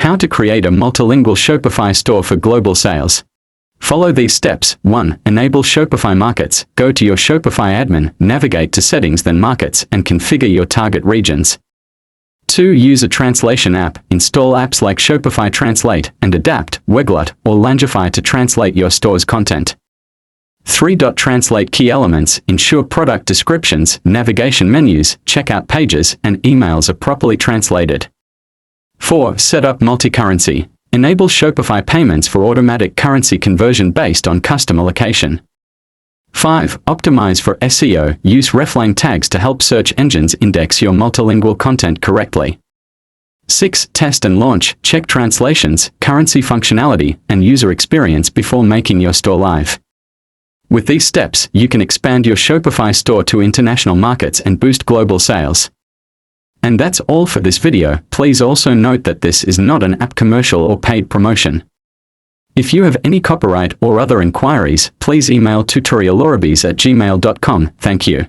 How to create a multilingual Shopify store for global sales. Follow these steps. 1. Enable Shopify markets. Go to your Shopify admin, navigate to Settings then Markets, and configure your target regions. 2. Use a translation app. Install apps like Shopify Translate and Adapt, Weglot, or Langify to translate your store's content. 3. Translate key elements. Ensure product descriptions, navigation menus, checkout pages, and emails are properly translated. 4. Set up multi-currency. Enable Shopify payments for automatic currency conversion based on customer location. 5. Optimize for SEO. Use reflang tags to help search engines index your multilingual content correctly. 6. Test and launch. Check translations, currency functionality, and user experience before making your store live. With these steps, you can expand your Shopify store to international markets and boost global sales. And that's all for this video. Please also note that this is not an app commercial or paid promotion. If you have any copyright or other inquiries, please email tutorialorabis@gmail.com. Thank you.